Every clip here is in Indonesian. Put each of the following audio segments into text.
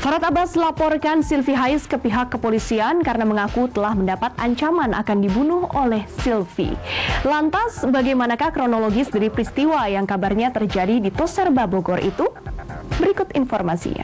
Farhad Abbas laporkan Silvi Hais ke pihak kepolisian karena mengaku telah mendapat ancaman akan dibunuh oleh Silvi. Lantas, bagaimanakah kronologis dari peristiwa yang kabarnya terjadi di Toserba Bogor itu? Berikut informasinya.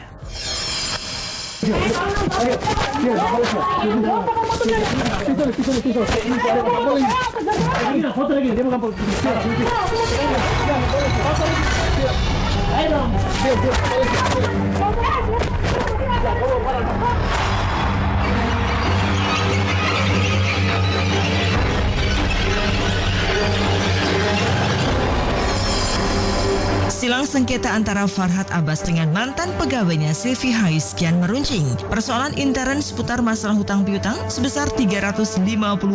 Silang sengketa antara Farhad Abbas dengan mantan pegawainya Silvi Hais kian meruncing. Persoalan intern seputar masalah hutang piutang sebesar 350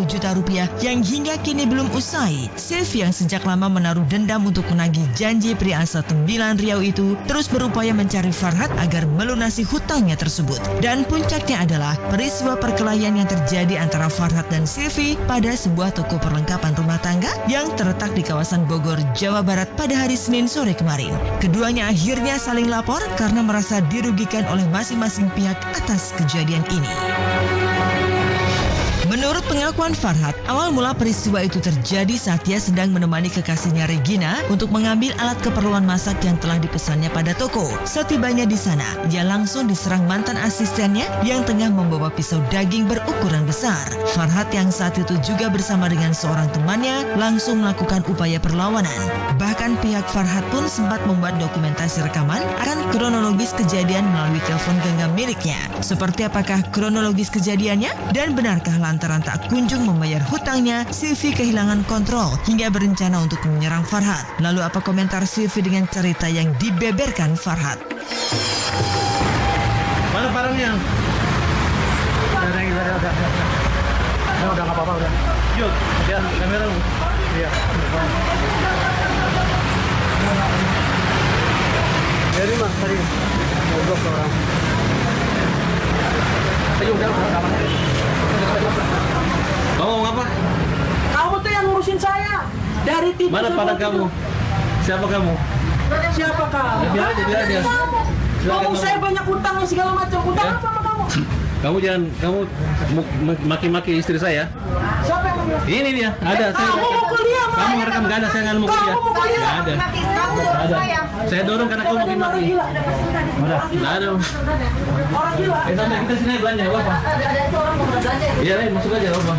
juta rupiah yang hingga kini belum usai. Silvi yang sejak lama menaruh dendam untuk menagih janji pria asal Tembilan Riau itu terus berupaya mencari Farhad agar melunasi hutangnya tersebut. Dan puncaknya adalah peristiwa perkelahian yang terjadi antara Farhad dan Silvi pada sebuah toko perlengkapan rumah tangga yang terletak di kawasan Bogor, Jawa Barat pada hari Senin sore kemarin. Keduanya akhirnya saling lapor karena merasa dirugikan oleh masing-masing pihak atas kejadian ini. Menurut pengakuan Farhad, awal mula peristiwa itu terjadi saat dia sedang menemani kekasihnya Regina untuk mengambil alat keperluan masak yang telah dipesannya pada toko. Setibanya di sana, ia langsung diserang mantan asistennya yang tengah membawa pisau daging berukuran besar. Farhad yang saat itu juga bersama dengan seorang temannya langsung melakukan upaya perlawanan. Bahkan pihak Farhad pun sempat membuat dokumentasi rekaman akan kronologis kejadian melalui telepon genggam miliknya. Seperti apakah kronologis kejadiannya dan benarkah lantaran tak kunjung membayar hutangnya, Silvi kehilangan kontrol hingga berencana untuk menyerang Farhad. Lalu apa komentar Silvi dengan cerita yang dibeberkan Farhad? Mana barangnya? Udah nggak apa-apa udah. Yuk, ya kamera. Iya. Jadi mas tadi ngobrol ke orang. Ayo udah kamu ngomong apa? Kamu tuh yang ngurusin saya dari TV. Mana pada kamu? Siapa kamu? Siapa kamu? Biar aja. Kamu saya banyak utang segala macam. Utang apa sama kamu? Kamu jangan maki-maki istri saya. Siapa yang mau? Ini dia, ada. Kamu mau kuliah? Kamu ngerekam nggak ada, saya nggak mau kuliah. Kamu mau kuliah? Nggak ada. Nggak ada. Saya dorong karena kamu maki-maki. Nggak ada. Orang gila. Sampai kita sini belanja, apa? Iya, masuk aja, apa?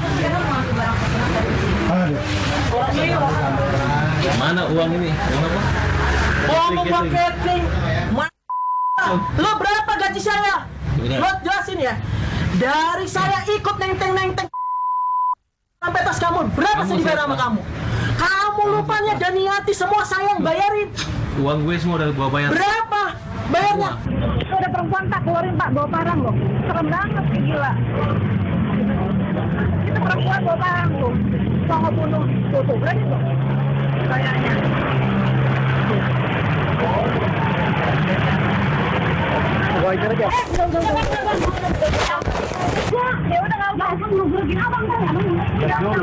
Orang gila. Mana uang ini? Uang apa? Uang marketing. Lo berapa gaji saya? Lo jelasin ya. Dari saya ikut neng-teng sampai tas kamu, berapa saya dibayar sama kamu? Kamu lupanya Daniati semua saya yang bayarin. Uang gue semua udah gua bayar. Berapa bayarnya? Itu ada perempuan Pak, keluarin Pak, bawa barang loh. Serem banget sih, gila. Itu perempuan bawa barang tuh. Mau ngebunuh tuh, berani tuh. Kayaknya. Gua ajar aja. Ya udah nggak usah ngerugiin abang kan? Jangan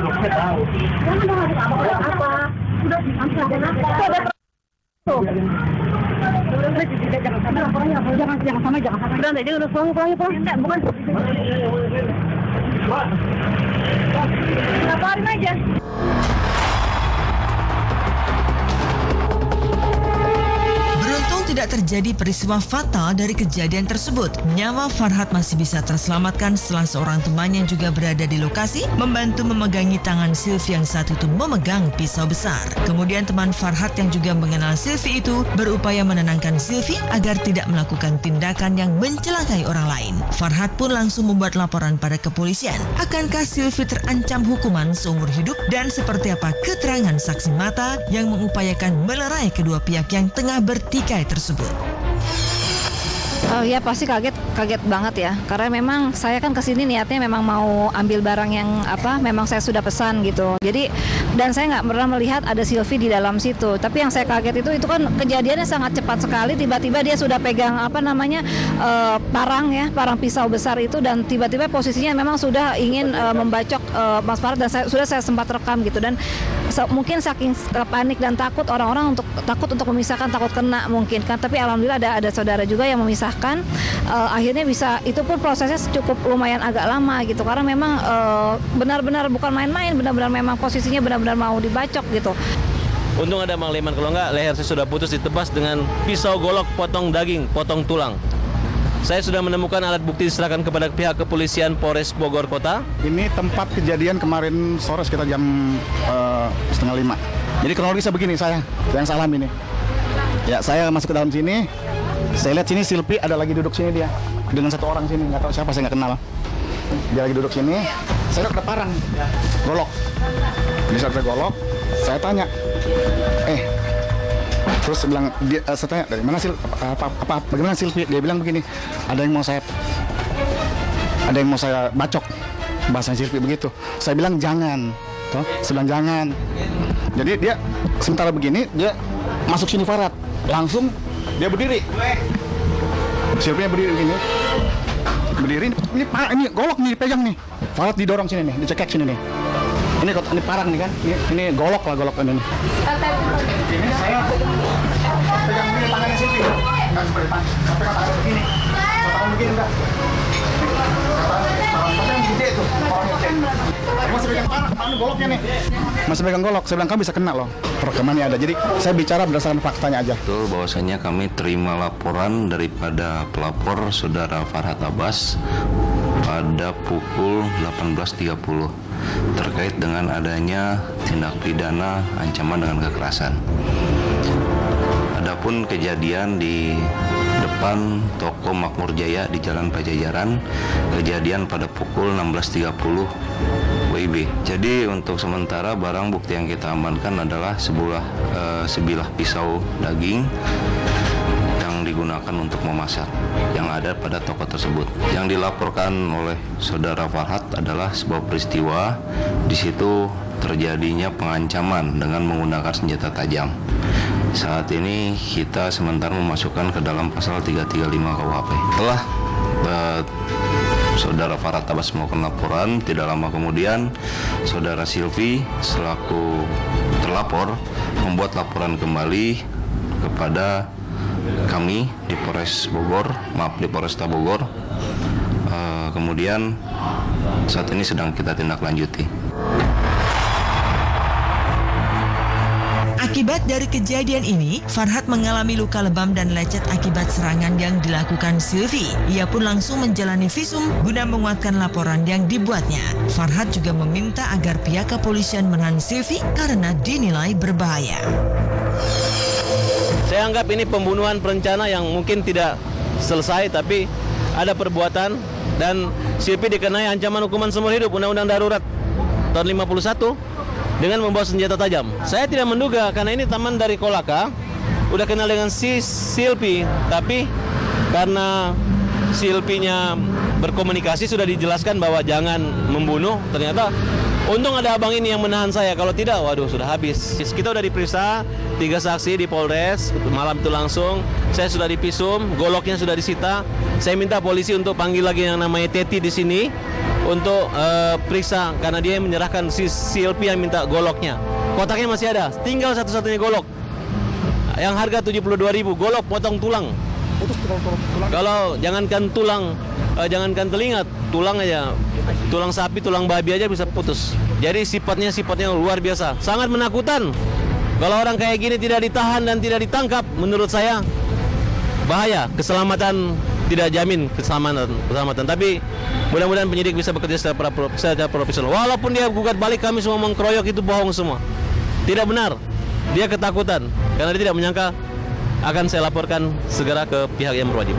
apa? Udah jangan apa? Tuh. Jangan sama. Udah enggak dia udah pulang Pak. Enggak, bukan. Laporin aja. Beruntung tidak terjadi peristiwa fatal dari kejadian tersebut. Nyawa Farhad masih bisa terselamatkan setelah seorang temannya juga berada di lokasi membantu memegangi tangan Silvi yang saat itu memegang pisau besar. Kemudian teman Farhad yang juga mengenal Silvi itu berupaya menenangkan Silvi agar tidak melakukan tindakan yang mencelakai orang lain. Farhad pun langsung membuat laporan pada kepolisian. Akankah Silvi terancam hukuman seumur hidup dan seperti apa keterangan saksi mata yang mengupayakan melerai kedua pihak yang tengah bertikai tersebut? Ya pasti kaget banget ya, karena memang saya kan kesini niatnya memang mau ambil barang yang memang saya sudah pesan gitu. Jadi dan saya nggak pernah melihat ada Silvi di dalam situ. Tapi yang saya kaget itu kan kejadiannya sangat cepat sekali. Tiba-tiba dia sudah pegang parang pisau besar itu, dan tiba-tiba posisinya memang sudah ingin membacok Mas Farhad, dan saya sempat rekam gitu. Dan mungkin saking panik dan takut orang-orang takut untuk memisahkan, takut kena mungkin kan. Tapi alhamdulillah ada saudara juga yang memisahkan. Akhirnya bisa, itu pun prosesnya cukup lumayan agak lama gitu, karena memang benar-benar bukan main-main, benar-benar memang posisinya benar-benar mau dibacok gitu. Untung ada Mang Leman, kalau enggak leher saya sudah putus ditebas dengan pisau golok potong daging, potong tulang. Saya sudah menemukan alat bukti diserahkan kepada pihak kepolisian Polres Bogor Kota. Ini tempat kejadian kemarin sore sekitar jam 4:30. Jadi kronologisnya begini, saya yang salah ini. Ya, saya masuk ke dalam sini, saya lihat sini Silvi ada lagi duduk sini dia dengan satu orang sini, nggak tahu siapa, saya nggak kenal. Dia lagi duduk sini, saya lihat ada parang, golok. Di saat ada golok, saya tanya, terus saya bilang, saya tanya, dari mana bagaimana Silvi? Dia bilang begini, ada yang mau saya bacok, bahasa Silvi begitu. Saya bilang jangan, saya bilang jangan. Jadi dia sementara begini, dia masuk sini Farhat, langsung dia berdiri. Silvi berdiri begini, ini golok nih dipegang nih. Farhat didorong sini nih, dicekek sini nih. Ini parang nih kan, ini golok lah, golok ini nih. Ini saya pegang begini tangannya Silvi, nggak seperti tangan begini, tangan begini enggak. Tangan gede itu, masih pegang tangan goloknya nih, masih pegang golok. Saya bilang kamu bisa kena loh, perekamannya ada. Jadi saya bicara berdasarkan faktanya aja. Betul, bahwasanya kami terima laporan daripada pelapor Saudara Farhat Abbas pada pukul 18.30 terkait dengan adanya tindak pidana ancaman dengan kekerasan. Adapun kejadian di depan toko Makmur Jaya di Jalan Pajajaran, kejadian pada pukul 16.30 WIB. Jadi untuk sementara barang bukti yang kita amankan adalah sebilah pisau daging yang digunakan untuk memasak yang ada pada toko tersebut. Yang dilaporkan oleh Saudara Farhat adalah sebuah peristiwa di situ terjadinya pengancaman dengan menggunakan senjata tajam. Saat ini kita sementara memasukkan ke dalam pasal 335 KUHP. Setelah Saudara Farhat Abbas melakukan laporan, tidak lama kemudian Saudara Silvi selaku terlapor membuat laporan kembali kepada kami di Polresta Bogor. Kemudian saat ini sedang kita tindak lanjuti. Akibat dari kejadian ini, Farhat mengalami luka lebam dan lecet akibat serangan yang dilakukan Silvi. Ia pun langsung menjalani visum guna menguatkan laporan yang dibuatnya. Farhat juga meminta agar pihak kepolisian menahan Silvi karena dinilai berbahaya. Saya anggap ini pembunuhan berencana yang mungkin tidak selesai, tapi ada perbuatan, dan Silvi dikenai ancaman hukuman seumur hidup Undang-Undang Darurat tahun 51 dengan membawa senjata tajam. Saya tidak menduga, karena ini teman dari Kolaka, udah kenal dengan si Silvi, tapi karena Silvinya berkomunikasi sudah dijelaskan bahwa jangan membunuh, ternyata untung ada abang ini yang menahan saya, kalau tidak waduh sudah habis. Kita udah diperiksa 3 saksi di Polres, malam itu langsung saya sudah dipisum, goloknya sudah disita. Saya minta polisi untuk panggil lagi yang namanya Teti di sini untuk periksa, karena dia yang menyerahkan si Silvi yang minta goloknya. Kotaknya masih ada, tinggal satu-satunya golok yang harga 72.000, golok potong tulang. Kalau jangankan tulang, jangankan telinga, tulang aja, tulang sapi, tulang babi aja bisa putus. Jadi sifatnya luar biasa, sangat menakutkan. Kalau orang kayak gini tidak ditahan dan tidak ditangkap, menurut saya bahaya, keselamatan tidak jamin keselamatan. Tapi mudah-mudahan penyidik bisa bekerja secara profesional. Walaupun dia gugat balik, kami semua mengkeroyok, itu bohong semua. Tidak benar. Dia ketakutan karena dia tidak menyangka akan saya laporkan segera ke pihak yang berwajib.